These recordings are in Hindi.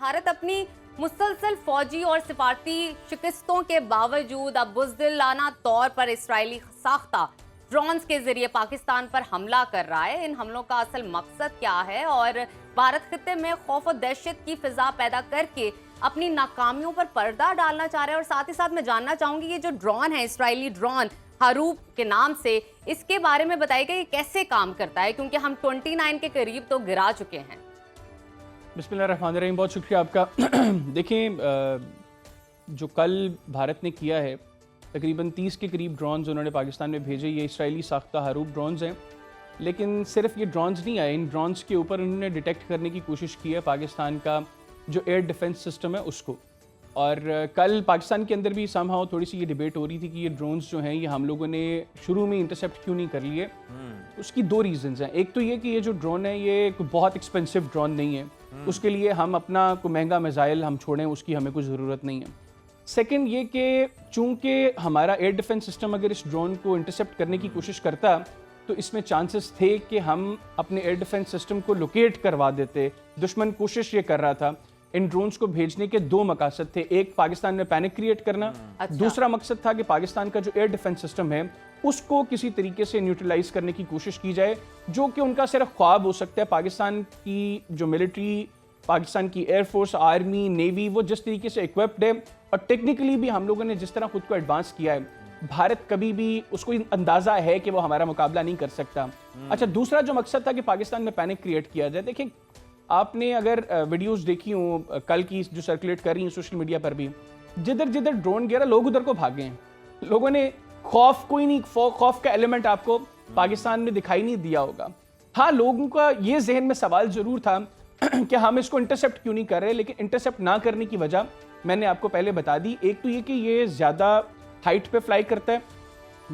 भारत अपनी मुसलसल फौजी और सिफारती शिकस्तों के बावजूद अब बुज़दिलाना तौर पर इस्राएली साख्ता ड्रोन्स के जरिए पाकिस्तान पर हमला कर रहा है। इन हमलों का असल मकसद क्या है और भारत खित्ते में खौफ और दहशत की फिजा पैदा करके अपनी नाकामियों पर पर्दा डालना चाह रहा है। और साथ ही साथ मैं जानना चाहूंगी ये जो ड्रोन है, इस्राएली ड्रोन हरूप के नाम से, इसके बारे में बताइएगा ये कैसे काम करता है, क्योंकि हम 29 के करीब तो गिरा चुके हैं। बिस्मिल्लाहिर्रहमानिर्रहीम, बहुत शुक्रिया आपका। देखें, जो कल भारत ने किया है, तकरीबन 30 के करीब ड्रोन्स उन्होंने पाकिस्तान में भेजे। ये इस्राएली साख्ता हरूप ड्रोन्स हैं, लेकिन सिर्फ ये ड्रोन्स नहीं आए, इन ड्रोन्स के ऊपर उन्होंने डिटेक्ट करने की कोशिश की है पाकिस्तान का जो एयर डिफेंस सिस्टम है उसको। और कल पाकिस्तान के अंदर भी समहाउ थोड़ी सी ये डिबेट हो रही थी कि ये ड्रोन्स जो हैं ये हम लोगों ने शुरू में इंटरसेप्ट क्यों नहीं कर लिए। उसकी दो रीजंस हैं। एक तो ये कि ये जो ड्रोन है ये कोई बहुत एक्सपेंसिव ड्रोन नहीं है, उसके लिए हम अपना कोई महंगा मिसाइल हम छोड़ें उसकी हमें कोई ज़रूरत नहीं है। सेकंड ये कि चूंकि हमारा एयर डिफेंस सिस्टम अगर इस ड्रोन को इंटरसेप्ट करने की कोशिश करता तो इसमें चांसेस थे कि हम अपने एयर डिफेंस सिस्टम को लोकेट करवा देते। दुश्मन कोशिश ये कर रहा था, इन ड्रोन्स को भेजने के दो मकसद थे। एक, पाकिस्तान में पैनिक क्रिएट करना। दूसरा मकसद था कि पाकिस्तान का जो एयर डिफेंस सिस्टम है उसको किसी तरीके से न्यूट्रलाइज करने की कोशिश की जाए, जो कि उनका सिर्फ ख्वाब हो सकता है। पाकिस्तान की जो मिलिट्री, पाकिस्तान की एयरफोर्स, आर्मी, नेवी, वो जिस तरीके से इक्विप्ड है और टेक्निकली भी हम लोगों ने जिस तरह खुद को एडवांस किया है, भारत कभी भी उसको अंदाजा है कि वो हमारा मुकाबला नहीं कर सकता। अच्छा, दूसरा जो मकसद था कि पाकिस्तान में पैनिक क्रिएट किया जाए। देखें, आपने अगर वीडियोस देखी हो कल की जो सर्कुलेट कर रही हैं सोशल मीडिया पर भी, जिधर जिधर ड्रोन गिरा लोग उधर को भागे हैं। लोगों ने खौफ कोई नहीं, खौफ का एलिमेंट आपको पाकिस्तान में दिखाई नहीं दिया होगा। हाँ, लोगों का ये जहन में सवाल जरूर था कि हम इसको इंटरसेप्ट क्यों नहीं कर रहे, लेकिन इंटरसेप्ट ना करने की वजह मैंने आपको पहले बता दी। एक तो ये कि ये ज़्यादा हाइट पे फ्लाई करता है,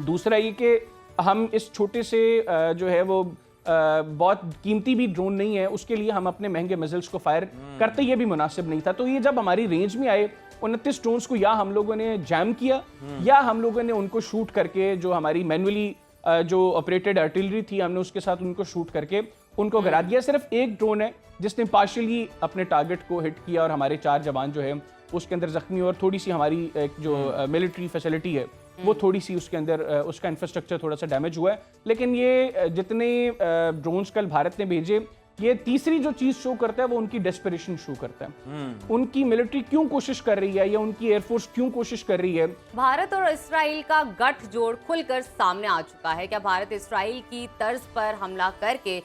दूसरा ये कि हम इस छोटे से जो है वो बहुत कीमती भी ड्रोन नहीं है, उसके लिए हम अपने महंगे मिसाइल्स को फायर करते ये भी मुनासिब नहीं था। तो ये जब हमारी रेंज में आए 29 ड्रोन्स को या हम लोगों ने जैम किया या हम लोगों ने उनको शूट करके, जो हमारी मैनुअली जो ऑपरेटेड आर्टिलरी थी हमने उसके साथ उनको शूट करके उनको गिरा दिया। सिर्फ एक ड्रोन है जिसने पार्शियली अपने टारगेट को हिट किया और हमारे 4 जवान जो है उसके अंदर जख्मी, और थोड़ी सी हमारी एक जो मिलिट्री फैसिलिटी है वो थोड़ी सी उसके अंदर उसका इंफ्रास्ट्रक्चर थोड़ा सा डैमेज हुआ है। लेकिन ये जितने ड्रोन्स कल भारत ने भेजे, ये तीसरी जो चीज शो करता है वो उनकी डेस्परेशन शो करता है। उनकी मिलिट्री क्यों कोशिश कर रही है या उनकी एयरफोर्स क्यों कोशिश कर रही है। भारत और इस्राइल का गठजोड़ खुलकर सामने आ चुका है। क्या भारत इस्राइल की तर्ज पर हमला करके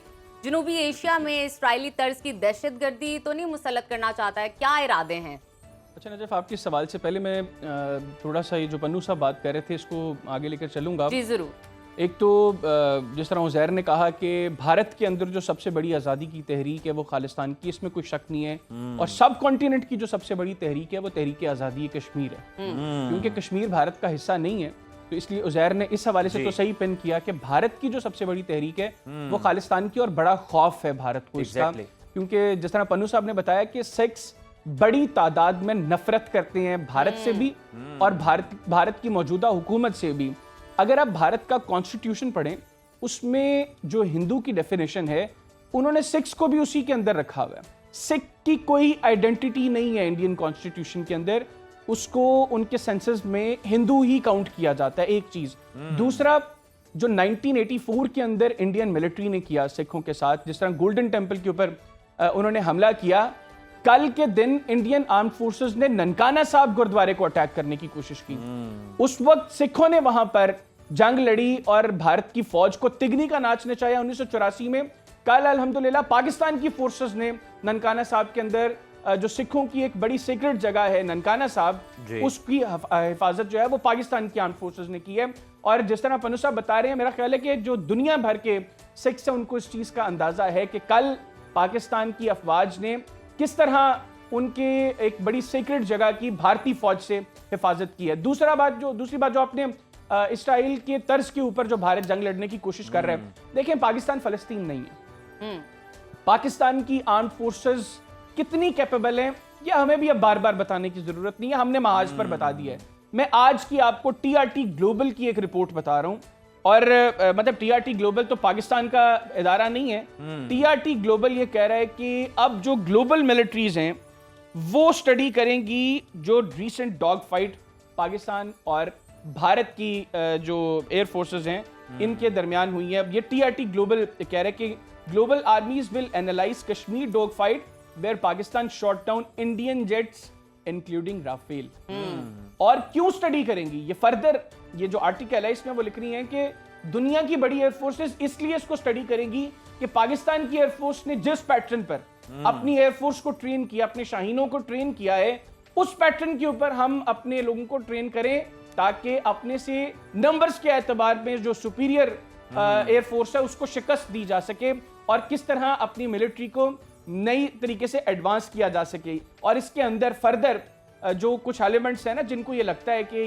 जनूबी एशिया में इस्राइली तर्ज की दहशतगर्दी तो नहीं मुसल्लत करना चाहता है? क्या इरादे हैं? अच्छा नजफ, आपके सवाल से पहले मैं थोड़ा सा ये जो पन्नू साहब बात कर रहे थे इसको आगे लेकर चलूंगा। जी जरूर। एक तो जिस तरह उज़ैर ने कहा कि भारत के अंदर जो सबसे बड़ी आज़ादी की तहरीक है वो खालिस्तान की, इसमें कोई शक नहीं है। और सब कॉन्टिनेंट की जो सबसे बड़ी तहरीक है वो तहरीक आज़ादी कश्मीर है, क्योंकि कश्मीर भारत का हिस्सा नहीं है। तो इसलिए उज़ैर ने इस हवाले से तो सही पिन किया कि भारत की जो सबसे बड़ी तहरीक है वो खालिस्तान की, और बड़ा खौफ है भारत को इसका। क्योंकि जिस तरह पन्नू साहब ने बताया कि सिक्स बड़ी तादाद में नफरत करते हैं भारत से भी और भारत की मौजूदा हुकूमत से भी। अगर आप भारत का कॉन्स्टिट्यूशन पढ़ें, उसमें जो हिंदू की डेफिनेशन है उन्होंने सिक्स को भी उसी के अंदर रखा हुआ है। सिख की कोई आइडेंटिटी नहीं है इंडियन कॉन्स्टिट्यूशन के अंदर, उसको उनके सेंसस में हिंदू ही काउंट किया जाता है, एक चीज। दूसरा, जो 1984 के अंदर इंडियन मिलिट्री ने किया सिखों के साथ, जिस तरह गोल्डन टेंपल के ऊपर उन्होंने हमला किया, कल के दिन इंडियन आर्म फोर्सेस ने ननकाना साहब गुरुद्वारे को अटैक करने की कोशिश की। उस वक्त सिखों ने वहां पर जंग लड़ी और भारत की फौज को तिगनी का नाच नचाया 1984 में। कल अल्हम्दुलिल्लाह पाकिस्तान की फोर्सेस ने ननकाना साहब के अंदर जो सिखों की एक बड़ी सीक्रेट जगह है ननकाना साहब, उसकी हिफाजत जो है वो पाकिस्तान की आर्म फोर्सेस ने की है। और जिस तरह पन्नू साहब बता रहे हैं, मेरा ख्याल है कि जो दुनिया भर के सिख्स हैं उनको इस चीज का अंदाजा है कि कल पाकिस्तान की अफवाज ने किस तरह उनके एक बड़ी सीक्रेट जगह की भारतीय फौज से हिफाजत की है। दूसरी बात जो आपने इसराइल के तर्ज के ऊपर जो भारत जंग लड़ने की कोशिश कर रहे हैं, देखें पाकिस्तान फलस्तीन नहीं है। पाकिस्तान की आर्म फोर्सेस कितनी कैपेबल हैं यह हमें भी अब बार बार बताने की जरूरत नहीं है, हमने महाज पर बता दिया है। मैं आज की आपको टीआरटी ग्लोबल की एक रिपोर्ट बता रहा हूं, और मतलब टीआरटी ग्लोबल तो पाकिस्तान का इदारा नहीं है। टीआरटी ग्लोबल ये कह रहा है कि अब जो ग्लोबल मिलिट्रीज हैं वो स्टडी करेंगी जो रिसेंट डॉग फाइट पाकिस्तान और भारत की जो एयर फोर्सेस हैं इनके दरमियान हुई है। ये टीआरटी ग्लोबल कह रहे हैं कि global armies will analyze Kashmir dog fight where Pakistan shot down Indian jets including Rafale. और क्यों स्टडी करेंगी ये फर्दर, ये जो आर्टिकल है इसमें वो लिख रही हैं कि दुनिया की बड़ी एयरफोर्सेस इसलिए इसको स्टडी करेंगी कि पाकिस्तान की एयरफोर्स ने जिस पैटर्न पर अपनी एयरफोर्स को ट्रेन किया, अपने शाहीनों को ट्रेन किया है, उस पैटर्न के ऊपर हम अपने लोगों को ट्रेन करें ताकि अपने से नंबर्स के एतबार में जो सुपीरियर एयरफोर्स है उसको शिकस्त दी जा सके और किस तरह अपनी मिलिट्री को नई तरीके से एडवांस किया जा सके। और इसके अंदर फर्दर जो कुछ एलिमेंट्स हैं ना जिनको ये लगता है कि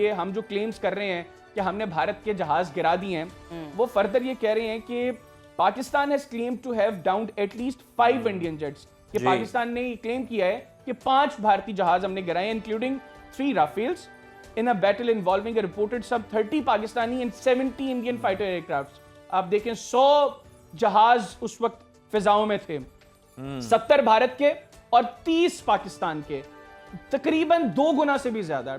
ये हम जो क्लेम्स कर रहे हैं कि हमने भारत के जहाज गिरा दिए हैं, वो फर्दर ये कह रहे हैं कि Pakistan has claim to have downed at least 5 Indian jets. कि पाकिस्तान ने ये क्लेम किया है कि 5 भारतीय जहाज हमने गिराए including 3 Rafales in a battle involving a reported some 30 Pakistani and 70 Indian fighter aircrafts। आप देखें 100 जहाज उस वक्त फिजाओं में थे, 70 भारत के और 30 पाकिस्तान के, तकरीबन 2 गुना से भी ज्यादा।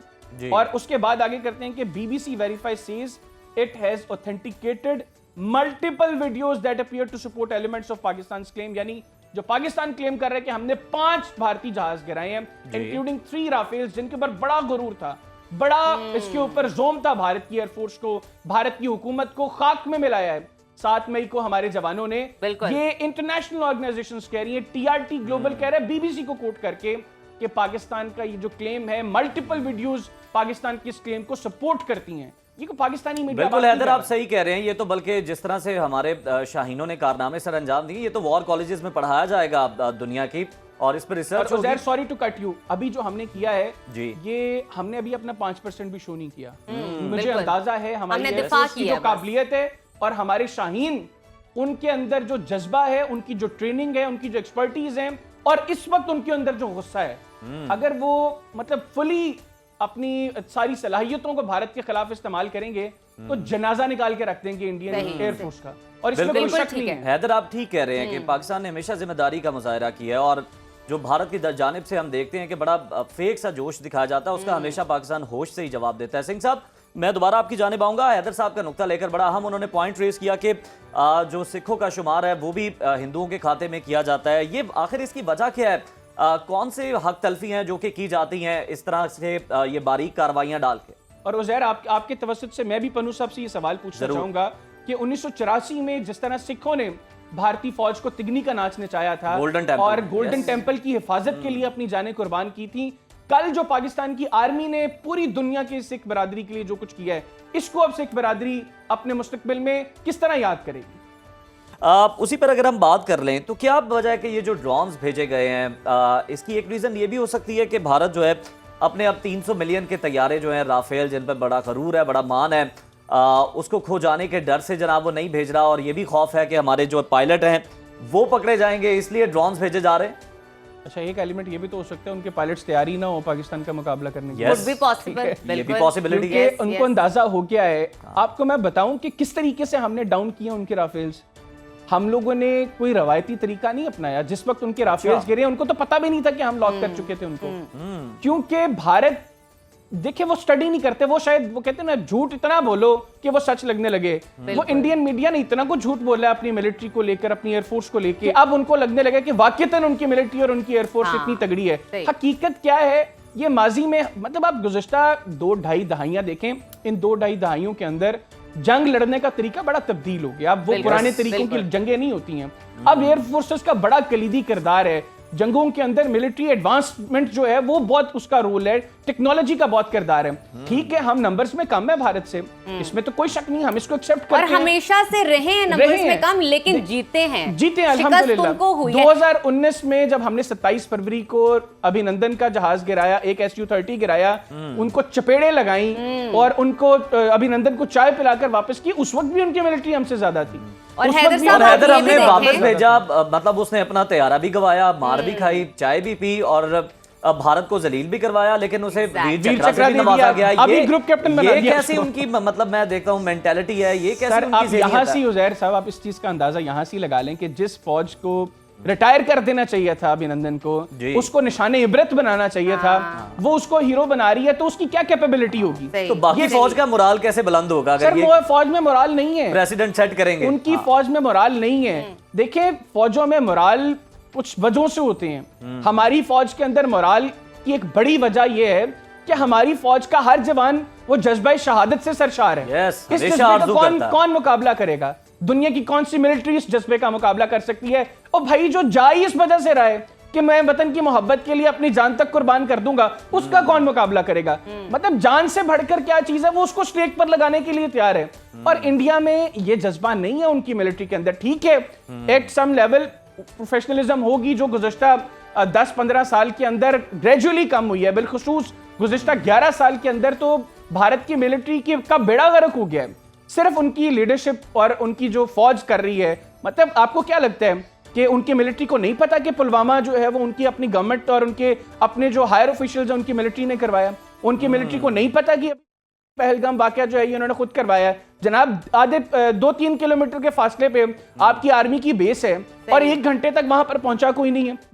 और उसके बाद आगे करते हैं कि BBC Verify says it has authenticated multiple videos that appear to support elements of Pakistan's claim। यानी जो पाकिस्तान क्लेम कर रहा है कि हमने 5 भारतीय जहाज गिराए हैं इंक्लूडिंग 3 राफेल्स, जिनके ऊपर बड़ा गुरूर था, बड़ा इसके ऊपर जोम था भारत की एयरफोर्स को, भारत की हुकूमत को खाक में मिलाया है। 7 मई को हमारे जवानों ने, ये इंटरनेशनल ऑर्गेनाइजेशंस कह रही है, टीआरटी ग्लोबल कह रहा है बीबीसी को कोट करके कि पाकिस्तान का ये जो क्लेम है, मल्टीपल वीडियोस पाकिस्तान की इस क्लेम को सपोर्ट करती हैं। ये को पाकिस्तानी मीडिया बिल्कुल हैदर आप सही कह रहे हैं। ये तो बल्कि जिस तरह से हमारे शाहीनों ने कारनामे सर अंजाम दिए, ये तो वॉर कॉलेजेस में पढ़ाया जाएगा दुनिया की, और इस पर रिसर्च होगी। सॉरी टू कट यू, अभी जो हमने किया है ये हमने अभी अपना 5% भी शो नहीं किया। मुझे अंदाजा है हमारी एयरफोर्स की जो काबिलियत है और हमारे शाहीन, उनके अंदर जो जज्बा है, उनकी जो ट्रेनिंग है, उनकी जो एक्सपर्टीज है, और इस वक्त उनके अंदर जो गुस्सा है, अगर वो मतलब फुली अपनी सारी सलाहियतों को भारत के खिलाफ इस्तेमाल करेंगे तो जनाजा निकाल के रख देंगे इंडियन एयरफोर्स का। और इसमें कोई शक नहीं है। हैदर आप ठीक कह रहे हैं कि पाकिस्तान ने हमेशा जिम्मेदारी का मुजाहरा किया है, और जो भारत की जानिब से हम देखते हैं कि बड़ा फेक सा जोश दिखाया जाता है, उसका हमेशा पाकिस्तान होश से ही जवाब देता है। सिंह साहब, मैं दोबारा आपकी जानिब आऊंगा। हैदर साहब का नुक्ता लेकर बड़ा अहम उन्होंने पॉइंट रेज किया कि जो सिखों का शुमार है वो भी हिंदुओं के खाते में किया जाता है। ये आखिर इसकी वजह क्या है? कौन से हक तलफी हैं जो कि की जाती हैं इस तरह से ये बारीक कार्रवाइयां डाल के? और उज़ैर, आपके तवस्सुत से मैं भी पन्नू साहब से ये सवाल पूछना चाहूंगा कि 1984 में जिस तरह सिखों ने भारतीय फौज को तिगनी का नाच नचाया था और गोल्डन टेम्पल की हिफाजत के लिए अपनी जानें कुर्बान की थी, कल जो पाकिस्तान की आर्मी ने पूरी दुनिया की सिख बरादरी के लिए जो कुछ किया है, इसको अब सिख बरादरी अपने मुस्तकबिल में किस तरह याद करेगी? उसी पर अगर हम बात कर लें तो क्या वजह है कि ये जो ड्रोन्स भेजे गए हैं, इसकी एक रीज़न ये भी हो सकती है कि भारत जो है अपने अब 300 मिलियन के तैयारे जो हैं राफेल, जिन पर बड़ा गरूर है, बड़ा मान है, उसको खो जाने के डर से जनाब वो नहीं भेज रहा, और ये भी खौफ है कि हमारे जो पायलट हैं वो पकड़े जाएंगे, इसलिए ड्रोन्स भेजे जा रहे हैं। अच्छा, एक एलिमेंट ये भी तो हो सकता है उनके पायलट्स तैयार ही ना हो पाकिस्तान का मुकाबला करने के। ये भी पॉसिबिलिटी है। उनको अंदाजा हो गया है। आपको मैं बताऊं कि किस तरीके से हमने डाउन किया उनके राफेल्स। हम लोगों ने कोई रवायती तरीका नहीं अपनाया। जिस वक्त उनके राफेल्स गिरे, उनको तो पता भी नहीं था कि हम लॉक कर चुके थे उनको, क्योंकि भारत, देखिए, वो स्टडी नहीं करते। वो शायद वो कहते हैं ना, झूठ इतना बोलो कि वो सच लगने लगे। वो इंडियन मीडिया ने इतना कुछ झूठ बोला अपनी मिलिट्री को लेकर, अपनी एयरफोर्स को लेकर, अब उनको लगने लगा कि वाकईतन उनकी मिलिट्री और उनकी एयरफोर्स इतनी तगड़ी है। हकीकत क्या है, ये माजी में, मतलब आप गुज़िश्ता 2-2.5 दहाइयां देखें, इन 2-2.5 दहाइयों के अंदर जंग लड़ने का तरीका बड़ा तब्दील हो गया। अब वो पुराने तरीकों की जंगें नहीं होती हैं। अब एयर फोर्सेस का बड़ा कलीदी किरदार है जंगों के अंदर। मिलिट्री एडवांसमेंट जो है वो बहुत उसका रोल है, टेक्नोलॉजी का बहुत किरदार है। ठीक है, हम नंबर्स में कम है भारत से, इसमें तो कोई शक नहीं, हम इसको एक्सेप्ट करते हैं। और हमेशा से रहे हैं नंबर्स में कम, लेकिन जीते हैं अल्हम्दुलिल्लाह। 2019 में जब हमने 27 फरवरी को अभिनंदन का जहाज गिराया, एक SU-30 गिराया, उनको चपेड़े लगाई और उनको अभिनंदन को चाय पिलाकर वापस की, उस वक्त भी उनकी मिलिट्री हमसे ज्यादा थी। और हैदर हमने वापस भेजा, मतलब उसने अपना तैयारा भी गवाया, मार भी खाई, चाय भी पी, और भारत को जलील भी करवाया, लेकिन उसे वीर चक्र भी नवाजा गया। अभी ग्रुप कैप्टन बना दिया। कैसी उनकी, मतलब मैं देखता हूँ मेंटालिटी है, ये कैसे उनकी? यहाँ से उज़ैर साहब, आप इस चीज का अंदाजा यहाँ से लगा लें कि जिस फौज को रिटायर कर देना चाहिए था अभिनंदन को, जी। उसको निशाने इबरत बनाना चाहिए था, वो उसको हीरो बना रही है, तो उसकी क्या कैपेबिलिटी होगी? सही। तो बाकी फौज का मोराल कैसे बुलंद होगा सर अगर ये वो फौज में मोराल नहीं है, प्रेसिडेंट सेट करेंगे? उनकी फौज में मोराल नहीं है। देखिए फौजों में मोराल कुछ वजहों से होते हैं। हमारी फौज के अंदर मोराल की एक बड़ी वजह यह है कि हमारी फौज का हर जवान वो जज्बा शहादत से सरशार है। Yes, इस हमेशा जज्बे का आरज़ू करता है। कौन मुकाबला करेगा? दुनिया की कौन सी मिलिट्री इस जज्बे का मुकाबला कर सकती है? और भाई जो जाई इस वजह से रहा है कि मैं वतन की मोहब्बत के लिए अपनी जान तक कुर्बान कर दूंगा, उसका कौन मुकाबला करेगा? मतलब जान से बढ़कर क्या चीज है, वो उसको स्टेक पर लगाने के लिए तैयार है। और इंडिया में ये जज्बा नहीं है उनकी मिलिट्री के अंदर। ठीक है, एट सम लेवल प्रोफेशनलिज्म होगी जो गुज़श्ता 10-15 साल के अंदर ग्रेजुअली कम हुई है, बिलखुसूस गुज़श्ता 11 साल के अंदर तो भारत की मिलिट्री की का बेड़ा गर्क हो गया है, सिर्फ उनकी लीडरशिप और उनकी जो फौज कर रही है। मतलब आपको क्या लगता है कि उनकी मिलिट्री को नहीं पता कि पुलवामा जो है वो उनकी अपनी गवर्नमेंट और उनके अपने जो हायर ऑफिशियल्स हैं उनकी मिलिट्री ने करवाया? उनकी मिलिट्री को नहीं पता कि पहलगाम वाकया जो है ये उन्होंने खुद करवाया है? जनाब आधे 2-3 किलोमीटर के फासले पे आपकी आर्मी की बेस है और 1 घंटे तक वहां पर पहुंचा कोई नहीं है।